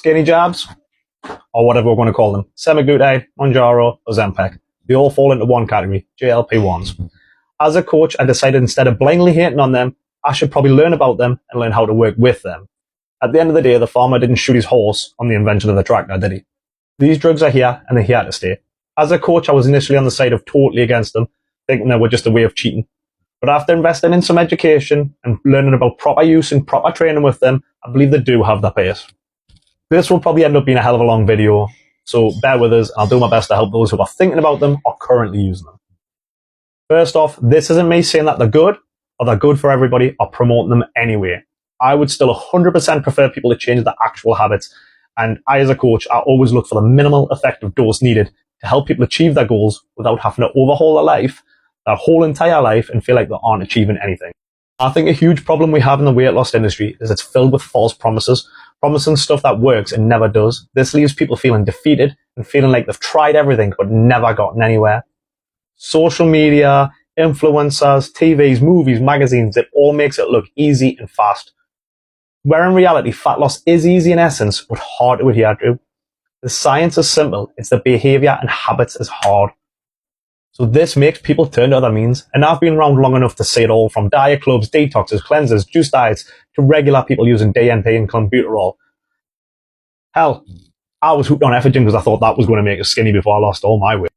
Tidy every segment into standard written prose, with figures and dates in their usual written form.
skinny jabs, or whatever we're going to call them, semaglutide, Mounjaro, or Ozempic. They all fall into one category, GLP-1s. As a coach, I decided instead of blindly hating on them, I should probably learn about them and learn how to work with them. At the end of the day, the farmer didn't shoot his horse on the invention of the tractor, did he? These drugs are here, and they're here to stay. As a coach, I was initially on the side of totally against them, thinking they were just a way of cheating. But after investing in some education and learning about proper use and proper training with them, I believe they do have their place. This will probably end up being a hell of a long video, so bear with us. I'll do my best to help those who are thinking about them or currently using them. First off, this isn't me saying that they're good or they're good for everybody or promoting them anyway. I would still 100% prefer people to change their actual habits. And I, as a coach, I always look for the minimal effective dose needed to help people achieve their goals without having to overhaul their life, their whole entire life, and feel like they aren't achieving anything. I think a huge problem we have in the weight loss industry is it's filled with false promises, promising stuff that works and never does. This leaves people feeling defeated and feeling like they've tried everything but never gotten anywhere. Social media, influencers, TVs, movies, magazines, it all makes it look easy and fast. Where in reality, fat loss is easy in essence, but hard to adhere to. The science is simple, it's the behavior and habits is hard. So this makes people turn to other means, and I've been around long enough to see it all, from diet clubs, detoxes, cleanses, juice diets, to regular people using DNP and clenbuterol. Hell, I was hooked on Effigen because I thought that was going to make us skinny before I lost all my weight.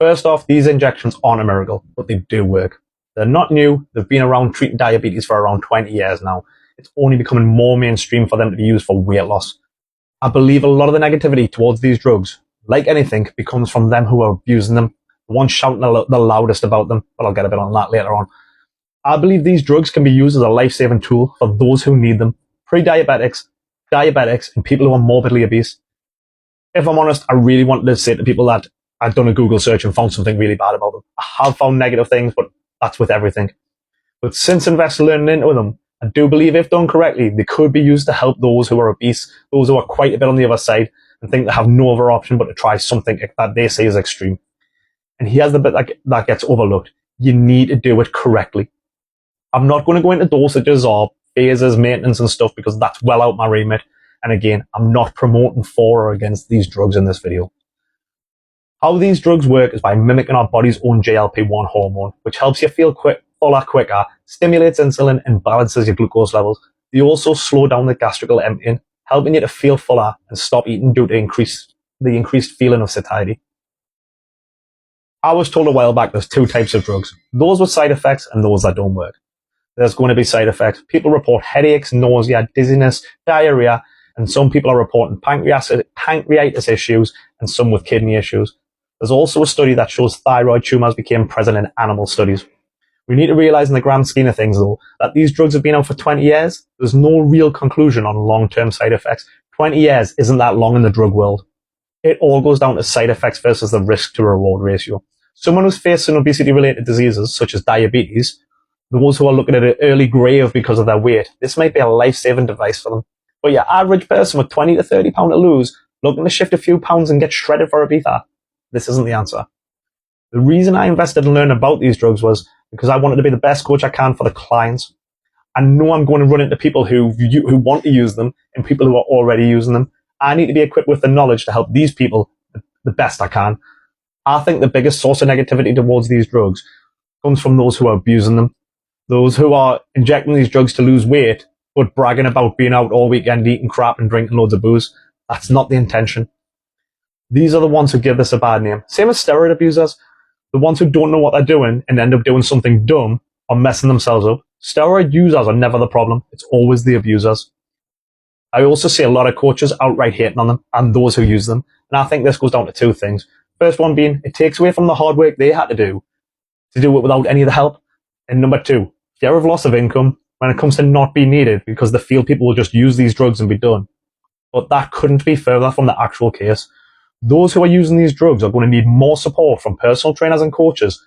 First off, these injections aren't a miracle, but they do work. They're not new, they've been around treating diabetes for around 20 years now. It's only becoming more mainstream for them to be used for weight loss. I believe a lot of the negativity towards these drugs, like anything, becomes from them who are abusing them, the ones shouting the loudest about them, but I'll get a bit on that later on. I believe these drugs can be used as a life-saving tool for those who need them, pre-diabetics, diabetics, and people who are morbidly obese. If I'm honest, I really wanted to say to people that I've done a Google search and found something really bad about them. I have found negative things, but that's with everything. But since investing learning into them, I do believe if done correctly, they could be used to help those who are obese, those who are quite a bit on the other side, and think they have no other option but to try something that they say is extreme. And here's the bit that gets overlooked. You need to do it correctly. I'm not going to go into dosages or phases, maintenance and stuff, because that's well out my remit. And again, I'm not promoting for or against these drugs in this video. How these drugs work is by mimicking our body's own GLP-1 hormone, which helps you feel fuller quicker, stimulates insulin and balances your glucose levels. They also slow down the gastrical emptying, helping you to feel fuller and stop eating due to the increased feeling of satiety. I was told a while back there's two types of drugs, those with side effects and those that don't work. There's going to be side effects. People report headaches, nausea, dizziness, diarrhea, and some people are reporting pancreatitis issues and some with kidney issues. There's also a study that shows thyroid tumours became present in animal studies. We need to realise in the grand scheme of things, though, that these drugs have been out for 20 years. There's no real conclusion on long-term side effects. 20 years isn't that long in the drug world. It all goes down to side effects versus the risk to reward ratio. Someone who's facing obesity-related diseases, such as diabetes, those who are looking at an early grave because of their weight, this might be a life-saving device for them. But your average person with 20 to 30 pounds to lose, looking to shift a few pounds and get shredded for a beta, this isn't the answer. The reason I invested in learning about these drugs was because I wanted to be the best coach I can for the clients. I know I'm going to run into people who want to use them and people who are already using them. I need to be equipped with the knowledge to help these people the best I can. I think the biggest source of negativity towards these drugs comes from those who are abusing them, those who are injecting these drugs to lose weight, but bragging about being out all weekend eating crap and drinking loads of booze. That's not the intention. These are the ones who give this a bad name. Same as steroid abusers. The ones who don't know what they're doing and end up doing something dumb or messing themselves up. Steroid users are never the problem. It's always the abusers. I also see a lot of coaches outright hating on them and those who use them. And I think this goes down to two things. First one being, it takes away from the hard work they had to do it without any of the help. And number two, fear of loss of income when it comes to not being needed because they feel people will just use these drugs and be done. But that couldn't be further from the actual case. Those who are using these drugs are going to need more support from personal trainers and coaches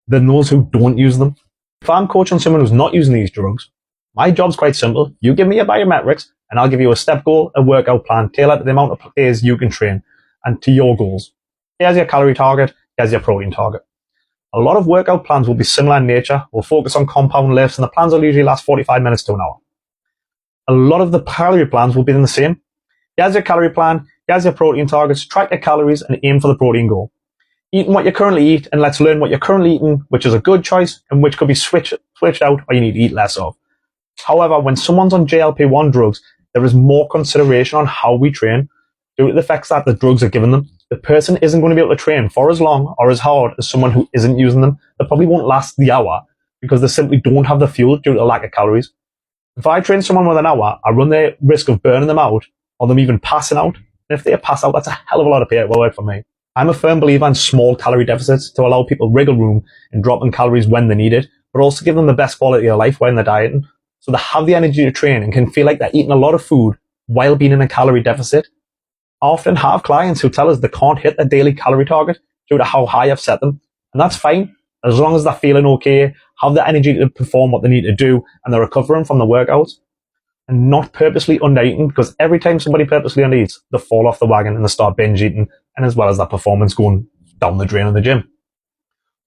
than those who don't use them. If I'm coaching someone who's not using these drugs, my job's quite simple. You give me your biometrics and I'll give you a step goal, a workout plan tailored to the amount of days you can train and to your goals. Here's your calorie target, here's your protein target. A lot of workout plans will be similar in nature. We'll focus on compound lifts and the plans will usually last 45 minutes to an hour. A lot of the calorie plans will be the same. Here's your calorie plan, here's your protein targets, track your calories and aim for the protein goal. Eating what you currently eat, and let's learn what you're currently eating, which is a good choice and which could be switched out or you need to eat less of. However, when someone's on GLP-1 drugs, there is more consideration on how we train due to the effects that the drugs are giving them. The person isn't going to be able to train for as long or as hard as someone who isn't using them. They probably won't last the hour because they simply don't have the fuel due to the lack of calories. If I train someone with an hour, I run the risk of burning them out or them even passing out. And if they pass out, that's a hell of a lot of paperwork for me. I'm a firm believer in small calorie deficits to allow people wriggle room and drop in calories when they need it, but also give them the best quality of life when they're dieting. So they have the energy to train and can feel like they're eating a lot of food while being in a calorie deficit. I often have clients who tell us they can't hit their daily calorie target due to how high I've set them. And that's fine, as long as they're feeling okay, have the energy to perform what they need to do, and they're recovering from the workouts. And not purposely under-eating, because every time somebody purposely under-eats, they fall off the wagon and they start binge eating, and as well as that performance going down the drain in the gym.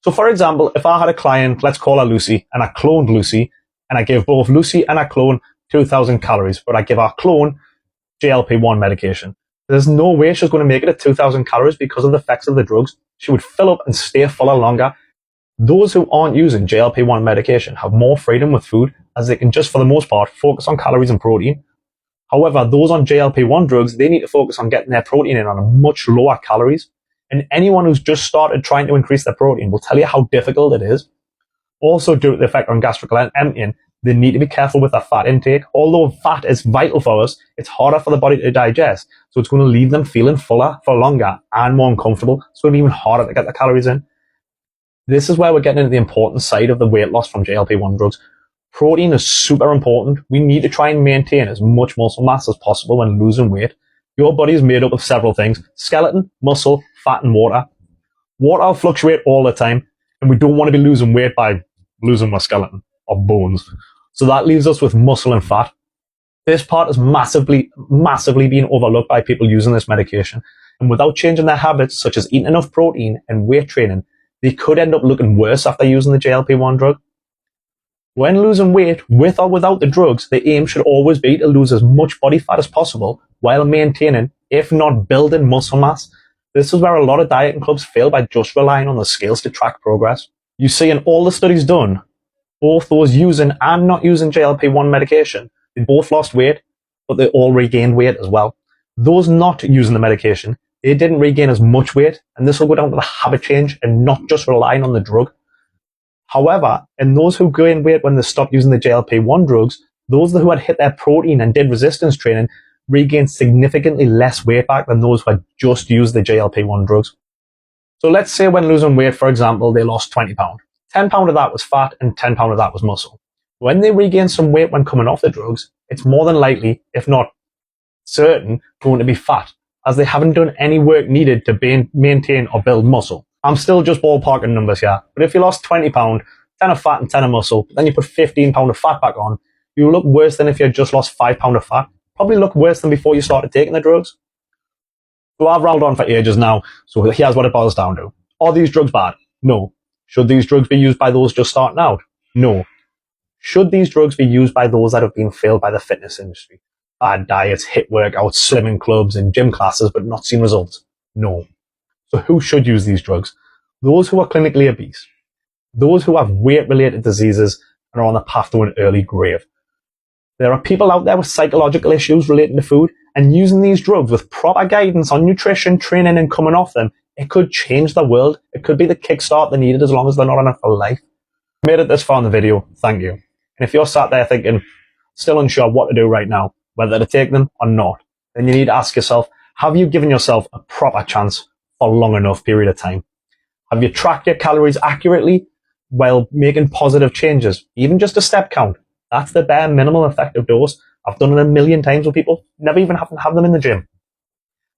So for example, if I had a client, let's call her Lucy, and I cloned Lucy, and I gave both Lucy and her clone 2,000 calories, but I give our clone GLP-1 medication. There's no way she's going to make it at 2,000 calories because of the effects of the drugs. She would fill up and stay fuller longer. Those who aren't using GLP-1 medication have more freedom with food, as they can just, for the most part, focus on calories and protein. However, those on GLP-1 drugs, they need to focus on getting their protein in on a much lower calories. And anyone who's just started trying to increase their protein will tell you how difficult it is. Also, due to the effect on gastric emptying, they need to be careful with their fat intake. Although fat is vital for us, it's harder for the body to digest. So it's going to leave them feeling fuller for longer and more uncomfortable. It's going to be even harder to get the calories in. This is where we're getting into the important side of the weight loss from GLP-1 drugs. Protein is super important. We need to try and maintain as much muscle mass as possible when losing weight. Your body is made up of several things: skeleton, muscle, fat, and water. Water will fluctuate all the time, and we don't want to be losing weight by losing our skeleton or bones. So that leaves us with muscle and fat. This part is massively being overlooked by people using this medication. And without changing their habits, such as eating enough protein and weight training, they could end up looking worse after using the GLP-1 drug. When losing weight, with or without the drugs, the aim should always be to lose as much body fat as possible while maintaining, if not building, muscle mass. This is where a lot of dieting clubs fail by just relying on the scales to track progress. You see, in all the studies done, both those using and not using GLP-1 medication, they both lost weight, but they all regained weight as well. Those not using the medication, they didn't regain as much weight, and this will go down to the habit change and not just relying on the drug. However, in those who gained weight when they stopped using the GLP-1 drugs, those who had hit their protein and did resistance training regained significantly less weight back than those who had just used the GLP-1 drugs. So let's say when losing weight, for example, they lost 20 pounds. 10 pounds of that was fat and 10 pounds of that was muscle. When they regain some weight when coming off the drugs, it's more than likely, if not certain, going to be fat, as they haven't done any work needed to maintain or build muscle. I'm still just ballparking numbers here, but if you lost 20 pounds, 10 of fat and 10 of muscle, then you put 15 pounds of fat back on, you look worse than if you had just lost 5 pounds of fat. Probably look worse than before you started taking the drugs. So I've rattled on for ages now, so here's what it boils down to. Are these drugs bad? No. Should these drugs be used by those just starting out? No. Should these drugs be used by those that have been failed by the fitness industry? Bad diets, HIIT workouts, slimming clubs, and gym classes, but not seen results? No. So who should use these drugs? Those who are clinically obese. Those who have weight-related diseases and are on the path to an early grave. There are people out there with psychological issues relating to food, and using these drugs with proper guidance on nutrition, training, and coming off them, it could change the world. It could be the kickstart they needed as long as they're not on it for life. If you made it this far in the video, thank you. And if you're sat there thinking, still unsure what to do right now, whether to take them or not, then you need to ask yourself, have you given yourself a proper chance for a long enough period of time? Have you tracked your calories accurately while making positive changes? Even just a step count. That's the bare minimum effective dose. I've done it a million times with people, never even have to have them in the gym.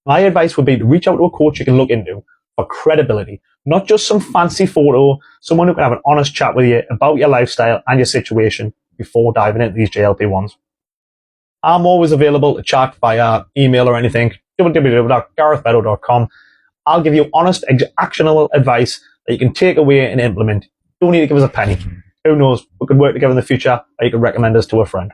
My advice would be to reach out to a coach you can look into for credibility, not just some fancy photo, someone who can have an honest chat with you about your lifestyle and your situation before diving into these GLP-1s. I'm always available to chat via email or anything, www.garethbedo.com. I'll give you honest, actionable advice that you can take away and implement. Don't need to give us a penny. Who knows, we could work together in the future, or you could recommend us to a friend.